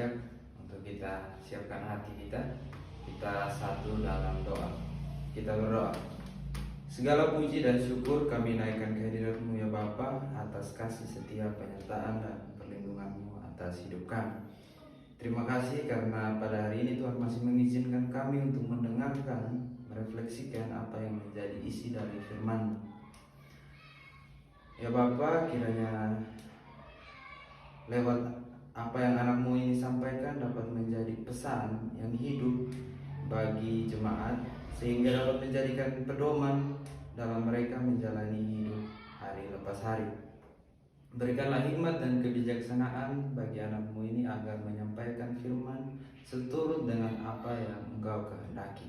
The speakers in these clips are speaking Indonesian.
mengajak untuk kita siapkan hati kita satu dalam doa. Kita berdoa. Segala puji dan syukur kami naikkan kehadirat-Mu ya Bapa, atas kasih setia, penyertaan dan perlindungan-Mu atas hidup kami. Terima kasih karena pada hari ini Tuhan masih mengizinkan kami untuk mendengarkan, merefleksikan apa yang menjadi isi dari firman-Mu. Ya Bapa, kiranya lewat apa yang anak-Mu ini sampaikan dapat menjadi pesan yang hidup bagi jemaat, sehingga dapat menjadikan pedoman dalam mereka menjalani hidup hari lepas hari. Berikanlah hikmat dan kebijaksanaan bagi anak-Mu ini agar menyampaikan firman seturut dengan apa yang Engkau kehendaki.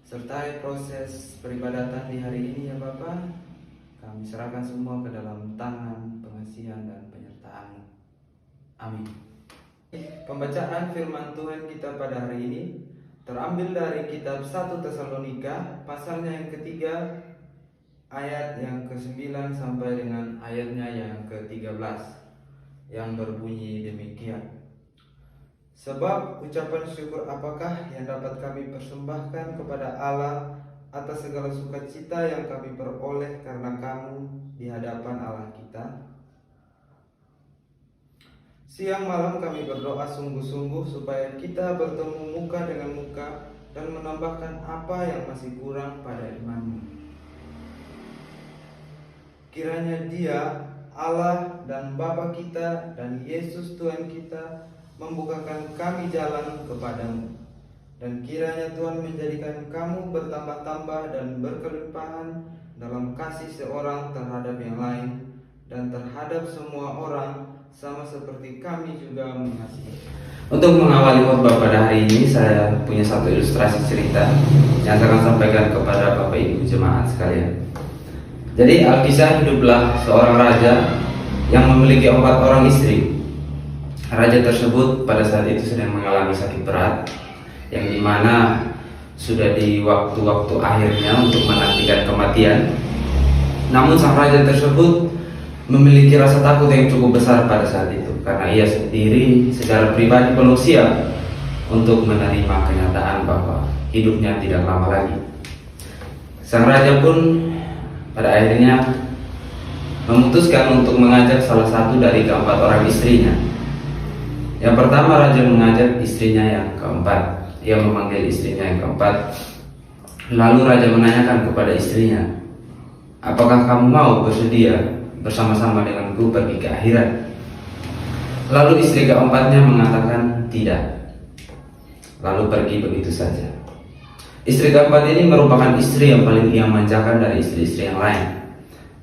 Sertai proses peribadatan di hari ini ya Bapa, kami serahkan semua ke dalam tangan pengasihan dan penyertaan-Mu. Amin. Pembacaan firman Tuhan kita pada hari ini terambil dari kitab 1 Tesalonika pasalnya yang ketiga, ayat yang ke-9 sampai dengan ayatnya yang ke-13, yang berbunyi demikian. Sebab ucapan syukur apakah yang dapat kami persembahkan kepada Allah atas segala sukacita yang kami peroleh karena kamu di hadapan Allah kita? Siang malam kami berdoa sungguh-sungguh supaya kita bertemu muka dengan muka dan menambahkan apa yang masih kurang pada iman-Mu. Kiranya Dia, Allah dan Bapa kita dan Yesus Tuhan kita membukakan kami jalan kepadamu. Dan kiranya Tuhan menjadikan kamu bertambah-tambah dan berkelimpahan dalam kasih seorang terhadap yang lain dan terhadap semua orang, sama seperti kami juga mengasihi. Untuk mengawali khotbah pada hari ini, saya punya satu ilustrasi cerita yang saya akan sampaikan kepada Bapak Ibu jemaat sekalian. Jadi Alkisah hiduplah seorang raja yang memiliki 4 orang istri. Raja tersebut pada saat itu sedang mengalami sakit berat, yang dimana sudah di waktu-waktu akhirnya untuk menantikan kematian. Namun sang raja tersebut memiliki rasa takut yang cukup besar pada saat itu, karena ia sendiri secara pribadi belum siap untuk menerima kenyataan bahwa hidupnya tidak lama lagi. Sang raja pun pada akhirnya memutuskan untuk mengajak salah satu dari keempat orang istrinya. Yang pertama, raja mengajak istrinya yang keempat. Ia memanggil istrinya yang keempat. Lalu raja menanyakan kepada istrinya, "Apakah kamu mau bersedia bersama-sama denganku pergi ke akhirat?" Lalu istri keempatnya mengatakan tidak, lalu pergi begitu saja. Istri keempat ini merupakan istri yang paling ia manjakan dari istri-istri yang lain.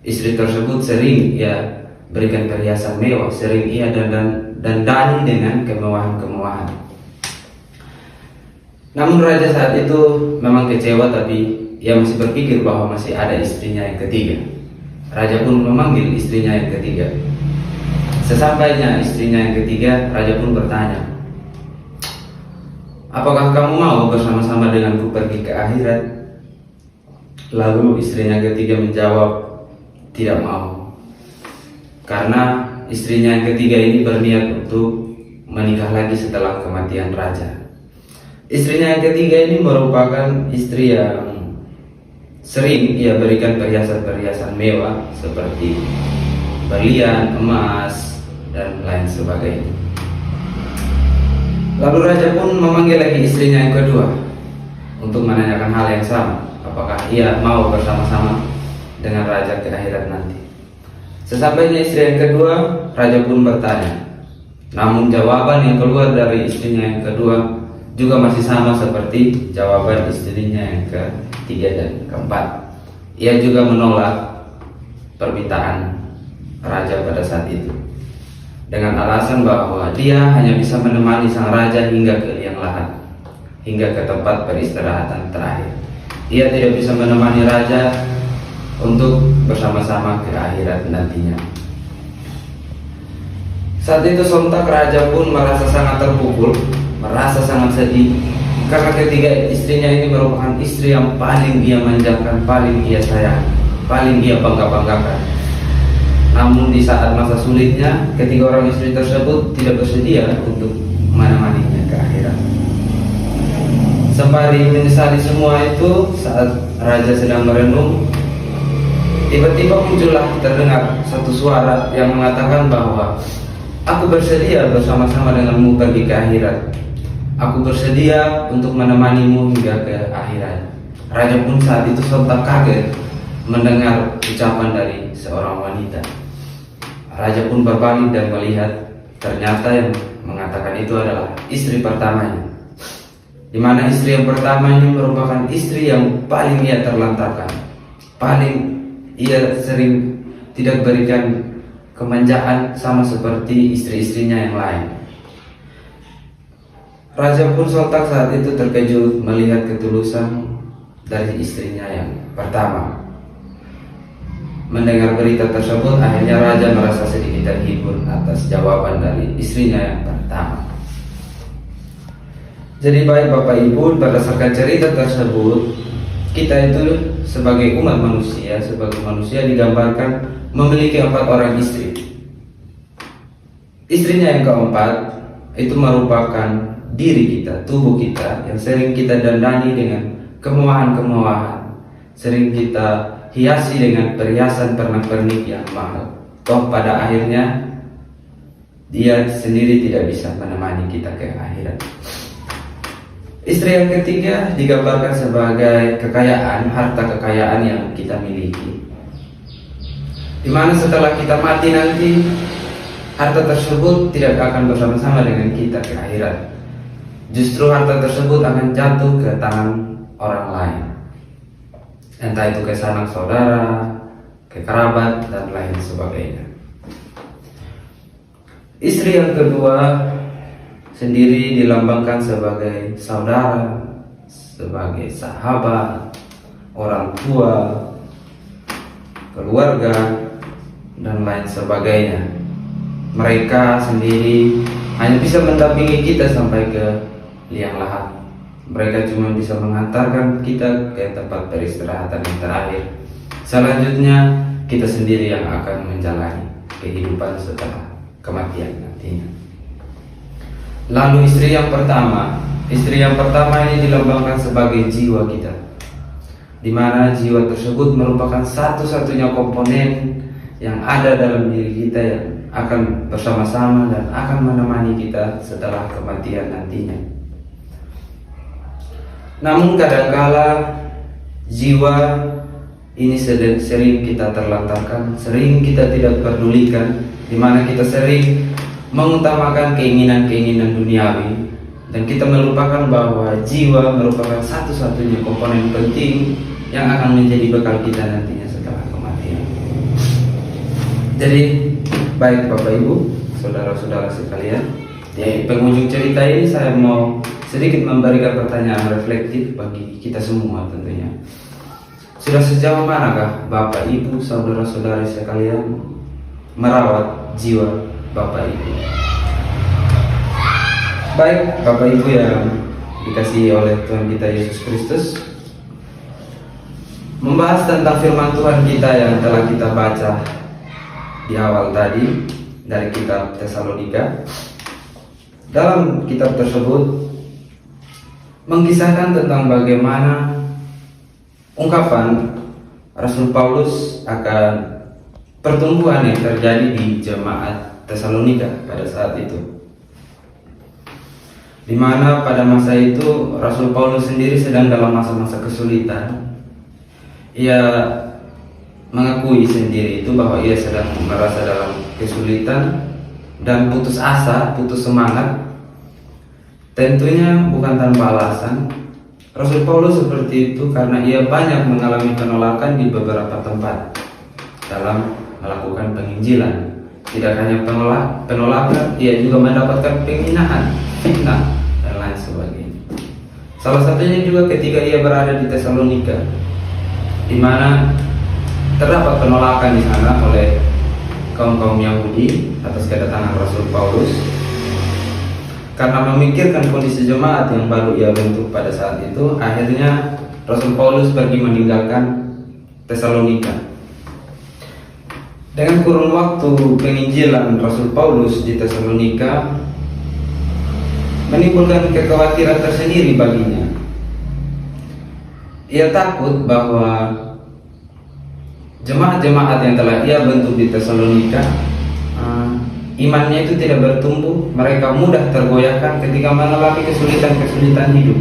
Istri tersebut sering ia berikan perhiasan mewah, sering ia dandani dengan kemewahan-kemewahan. Namun raja saat itu memang kecewa, tapi ia masih berpikir bahwa masih ada istrinya yang ketiga. Raja pun memanggil istrinya yang ketiga. Sesampainya istrinya yang ketiga, raja pun bertanya, "Apakah kamu mau bersama-sama denganku pergi ke akhirat?" Lalu istrinya yang ketiga menjawab, "Tidak mau." Karena istrinya yang ketiga ini berniat untuk menikah lagi setelah kematian raja. Istrinya yang ketiga ini merupakan istri yang sering ia berikan perhiasan-perhiasan mewah seperti berlian, emas, dan lain sebagainya. Lalu raja pun memanggil lagi istrinya yang kedua untuk menanyakan hal yang sama, apakah ia mau bersama-sama dengan raja ke akhirat nanti. Sesampainya istri yang kedua, raja pun bertanya. Namun jawaban yang keluar dari istrinya yang kedua juga masih sama seperti jawaban istrinya yang ketiga dan keempat. Ia juga menolak permintaan raja pada saat itu dengan alasan bahwa dia hanya bisa menemani sang raja hingga ke liang lahat, hingga ke tempat peristirahatan terakhir. Ia tidak bisa menemani raja untuk bersama-sama ke akhirat nantinya. Saat itu sontak raja pun merasa sangat terpukul, merasa sangat sedih, karena ketiga istrinya ini merupakan istri yang paling ia manjakan, paling ia sayang, paling ia bangga-banggakan. Namun di saat masa sulitnya, ketiga orang istri tersebut tidak bersedia untuk menemaninya ke akhirat. Sembari menyesali semua itu, saat raja sedang merenung, tiba-tiba muncullah terdengar satu suara yang mengatakan bahwa aku bersedia bersama-sama denganmu pergi ke akhirat. Aku bersedia untuk menemanimu hingga ke akhirat. Raja pun saat itu sontak kaget mendengar ucapan dari seorang wanita. Raja pun berbalik dan melihat ternyata yang mengatakan itu adalah istri pertamanya. Di mana istri yang pertama ini merupakan istri yang paling ia terlantarkan, paling ia sering tidak berikan kemanjaan sama seperti istri-istrinya yang lain. Raja pun sontak saat itu terkejut melihat ketulusan dari istrinya yang pertama. Mendengar berita tersebut, akhirnya raja merasa sedikit terhibur atas jawaban dari istrinya yang pertama. Jadi baik Bapak Ibu, berdasarkan cerita tersebut, kita itu sebagai umat manusia, digambarkan memiliki 4 orang istri. Istrinya yang keempat itu merupakan diri kita, tubuh kita yang sering kita dandani dengan kemewahan-kemewahan, sering kita hiasi dengan perhiasan pernak-pernik yang mahal. Toh pada akhirnya dia sendiri tidak bisa menemani kita ke akhirat. Istri yang ketiga digambarkan sebagai kekayaan, harta kekayaan yang kita miliki, dimana setelah kita mati nanti harta tersebut tidak akan bersama-sama dengan kita ke akhirat. Justru harta tersebut akan jatuh ke tangan orang lain, entah itu ke sanak saudara, ke kerabat, dan lain sebagainya. Istri yang kedua sendiri dilambangkan sebagai saudara, sebagai sahabat, orang tua, keluarga, dan lain sebagainya. Mereka sendiri hanya bisa mendampingi kita sampai ke liang lahat. Mereka cuma bisa mengantarkan kita ke tempat peristirahatan yang terakhir. Selanjutnya kita sendiri yang akan menjalani kehidupan setelah kematian nantinya. Lalu istri yang pertama ini dilambangkan sebagai jiwa kita, di mana jiwa tersebut merupakan satu-satunya komponen yang ada dalam diri kita yang akan bersama-sama dan akan menemani kita setelah kematian nantinya. Namun kadangkala jiwa ini sering kita terlantarkan, sering kita tidak pedulikan, di mana kita sering mengutamakan keinginan-keinginan duniawi, dan kita melupakan bahwa jiwa merupakan satu-satunya komponen penting yang akan menjadi bekal kita nantinya setelah kematian. Jadi baik Bapak Ibu, saudara-saudara sekalian, di penghujung cerita ini saya mau sedikit memberikan pertanyaan reflektif bagi kita semua tentunya. Sudah sejauh manakah Bapak Ibu, saudara-saudari sekalian merawat jiwa Bapak Ibu? Baik Bapak Ibu yang dikasihi oleh Tuhan kita Yesus Kristus, membahas tentang firman Tuhan kita yang telah kita baca di awal tadi dari kitab Tesalonika. Dalam kitab tersebut mengisahkan tentang bagaimana ungkapan Rasul Paulus akan pertumbuhan yang terjadi di jemaat Tesalonika pada saat itu, di mana pada masa itu Rasul Paulus sendiri sedang dalam masa-masa kesulitan. Ia mengakui sendiri itu bahwa ia sedang merasa dalam kesulitan dan putus asa, putus semangat. Tentunya bukan tanpa alasan. Rasul Paulus seperti itu karena ia banyak mengalami penolakan di beberapa tempat dalam melakukan penginjilan. Tidak hanya penolakan, ia juga mendapatkan penghinaan, fitnah, dan lain sebagainya. Salah satunya juga ketika ia berada di Tesalonika, di mana terdapat penolakan di sana oleh kaum Yahudi atas kedatangan Rasul Paulus. Karena memikirkan kondisi jemaat yang baru ia bentuk pada saat itu, akhirnya Rasul Paulus pergi meninggalkan Tesalonika. Dengan kurun waktu penginjilan Rasul Paulus di Tesalonika menimbulkan kekhawatiran tersendiri baginya. Ia takut bahwa jemaat-jemaat yang telah ia bentuk di Tesalonika imannya itu tidak bertumbuh. Mereka mudah tergoyahkan ketika mengalami kesulitan-kesulitan hidup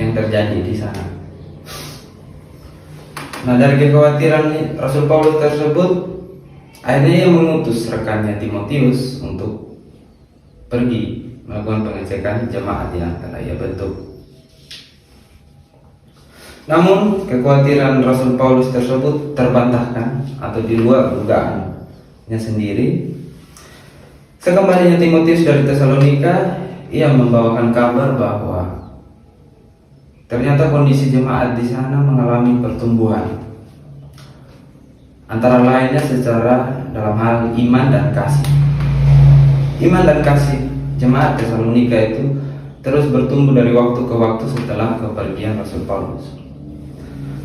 yang terjadi di sana. Nah, dari kekhawatiran Rasul Paulus tersebut, akhirnya ia mengutus rekannya Timotius untuk pergi melakukan pengecekan jemaat yang telah ia bentuk. Namun kekhawatiran Rasul Paulus tersebut terbantahkan atau di luar dugaannya sendiri. Sekembalinya Timotius dari Tesalonika, ia membawakan kabar bahwa ternyata kondisi jemaat di sana mengalami pertumbuhan. Antara lainnya secara dalam hal iman dan kasih. Iman dan kasih jemaat Tesalonika itu terus bertumbuh dari waktu ke waktu setelah kepergian Rasul Paulus.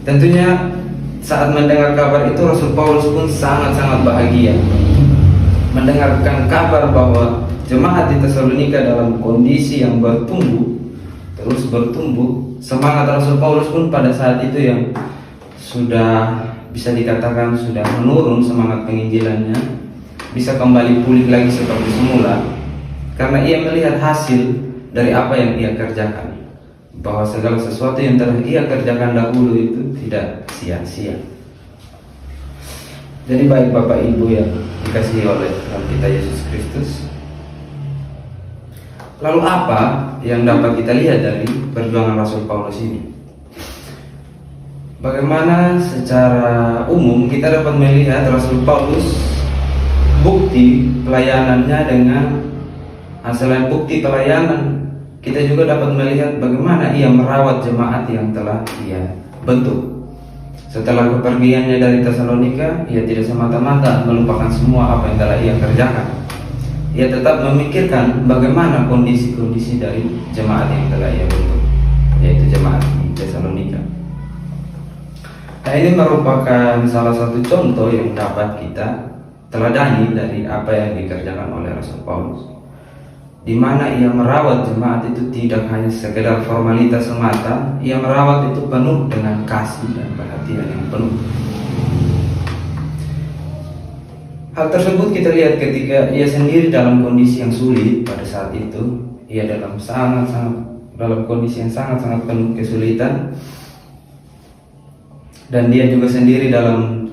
Tentunya saat mendengar kabar itu Rasul Paulus pun sangat-sangat bahagia mendengarkan kabar bahwa jemaat di Tesalonika dalam kondisi yang bertumbuh, terus bertumbuh. Semangat Rasul Paulus pun pada saat itu yang sudah bisa dikatakan sudah menurun semangat penginjilannya, bisa kembali pulih lagi seperti semula karena ia melihat hasil dari apa yang ia kerjakan, bahwa segala sesuatu yang telah ia kerjakan dahulu itu tidak sia-sia. Jadi baik Bapak Ibu yang dikasihi oleh Tuhan kita Yesus Kristus, lalu apa yang dapat kita lihat dari perjuangan Rasul Paulus ini? Bagaimana secara umum kita dapat melihat Rasul Paulus bukti pelayanannya dengan selain bukti pelayanan, kita juga dapat melihat bagaimana ia merawat jemaat yang telah ia bentuk. Setelah kepergiannya dari Tesalonika, ia tidak semata-mata melupakan semua apa yang telah ia kerjakan. Ia tetap memikirkan bagaimana kondisi-kondisi dari jemaat yang telah ia bentuk, yaitu jemaat di Tesalonika. Nah, ini merupakan salah satu contoh yang dapat kita teladani dari apa yang dikerjakan oleh Rasul Paulus, di mana ia merawat jemaat itu tidak hanya sekedar formalitas semata, ia merawat itu penuh dengan kasih dan perhatian yang penuh. Hal tersebut kita lihat ketika ia sendiri dalam kondisi yang sulit pada saat itu. Ia dalam kondisi yang sangat-sangat penuh kesulitan, dan dia juga sendiri dalam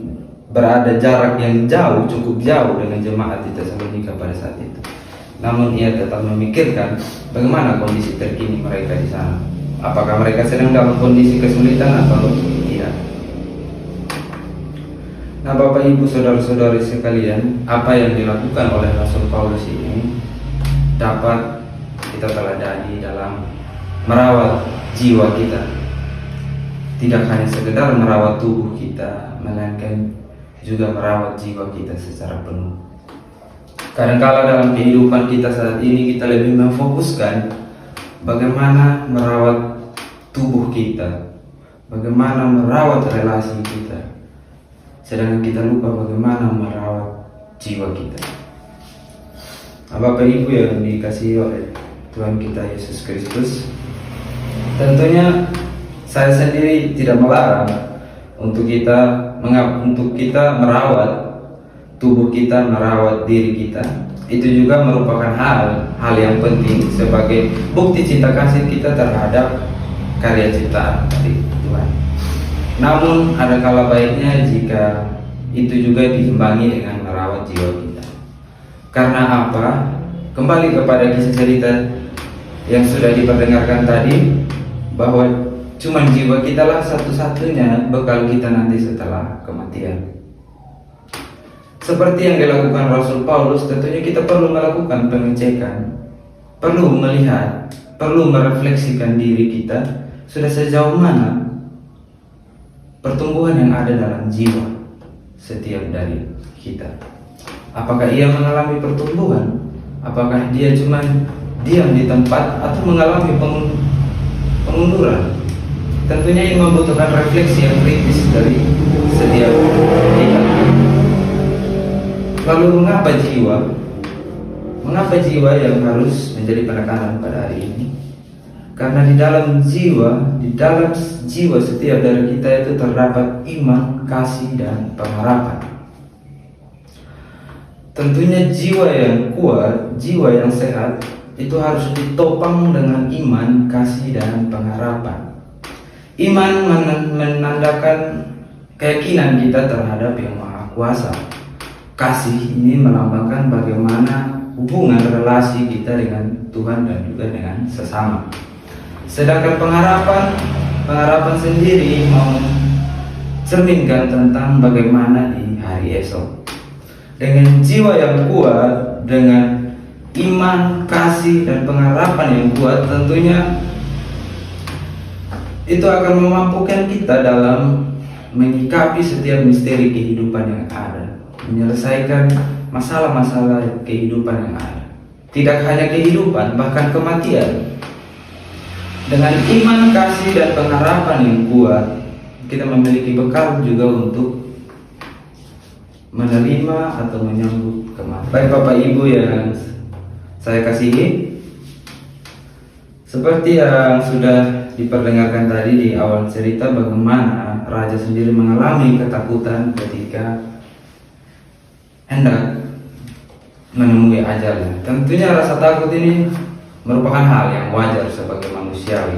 berada jarak yang jauh, cukup jauh dengan jemaat di Tesalonika pada saat itu. Namun ia tetap memikirkan bagaimana kondisi terkini mereka di sana. Apakah mereka sedang dalam kondisi kesulitan atau tidak? Nah, Bapak Ibu saudara-saudari sekalian, apa yang dilakukan oleh Rasul Paulus ini dapat kita teladani dalam merawat jiwa kita. Tidak hanya sekedar merawat tubuh kita, melainkan juga merawat jiwa kita secara penuh. Kadang-kala dalam kehidupan kita saat ini kita lebih memfokuskan bagaimana merawat tubuh kita, bagaimana merawat relasi kita, sedangkan kita lupa bagaimana merawat jiwa kita. Nah, Bapak Ibu yang dikasihi oleh Tuhan kita Yesus Kristus, tentunya saya sendiri tidak melarang untuk kita merawat tubuh kita, merawat diri kita. Itu juga merupakan hal yang penting sebagai bukti cinta kasih kita terhadap karya ciptaan dari Tuhan. Namun ada kala baiknya jika itu juga diimbangi dengan merawat jiwa kita. Karena apa? Kembali kepada kisah cerita yang sudah diperdengarkan tadi, bahwa cuma jiwa kita lah satu-satunya bekal kita nanti setelah kematian. Seperti yang dilakukan Rasul Paulus, tentunya kita perlu melakukan pengecekan, perlu melihat, perlu merefleksikan diri kita sudah sejauh mana pertumbuhan yang ada dalam jiwa setiap dari kita. Apakah ia mengalami pertumbuhan? Apakah dia cuma diam di tempat atau mengalami pengunduran? Tentunya ini membutuhkan refleksi yang kritis dari setiap kita. Lalu mengapa jiwa? Mengapa jiwa yang harus menjadi penekanan pada hari ini? Karena di dalam jiwa setiap dari kita itu terdapat iman, kasih, dan pengharapan. Tentunya jiwa yang kuat, jiwa yang sehat itu harus ditopang dengan iman, kasih, dan pengharapan. Iman menandakan keyakinan kita terhadap Yang Maha Kuasa. Kasih ini melambangkan bagaimana hubungan relasi kita dengan Tuhan dan juga dengan sesama. Sedangkan pengharapan sendiri mencerminkan tentang bagaimana di hari esok. Dengan jiwa yang kuat, dengan iman, kasih, dan pengharapan yang kuat, tentunya itu akan memampukan kita dalam menyikapi setiap misteri kehidupan yang ada, menyelesaikan masalah-masalah kehidupan yang ada. Tidak hanya kehidupan, bahkan kematian. Dengan iman, kasih, dan pengharapan yang kuat, kita memiliki bekal juga untuk menerima atau menyambut kematian. Baik Bapak Ibu yang saya kasihi, seperti yang sudah diperdengarkan tadi di awal cerita, bagaimana raja sendiri mengalami ketakutan ketika hendak menemui ajalnya. Tentunya rasa takut ini merupakan hal yang wajar sebagai manusiawi,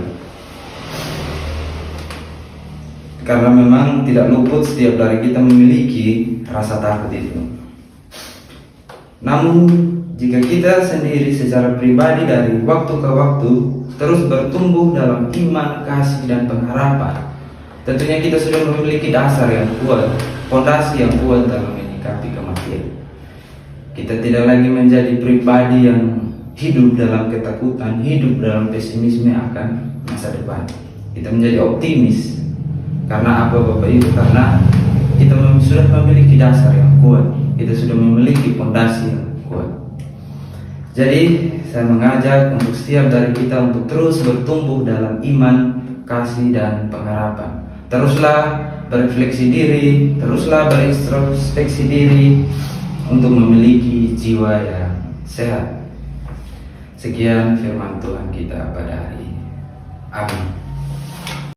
karena memang tidak luput setiap dari kita memiliki rasa takut itu. Namun jika kita sendiri secara pribadi dari waktu ke waktu terus bertumbuh dalam iman, kasih, dan pengharapan, tentunya kita sudah memiliki dasar yang kuat, fondasi yang kuat dalam menyikapi kematian. Kita tidak lagi menjadi pribadi yang hidup dalam ketakutan, hidup dalam pesimisme akan masa depan. Kita menjadi optimis. Karena apa Bapak Ibu? Karena kita sudah memiliki dasar yang kuat, kita sudah memiliki fondasi yang kuat. Jadi saya mengajak untuk setiap dari kita untuk terus bertumbuh dalam iman, kasih, dan pengharapan. Teruslah berefleksi diri, teruslah berintrospeksi diri untuk memiliki jiwa yang sehat. Sekian firman Tuhan kita pada hari ini. Amin.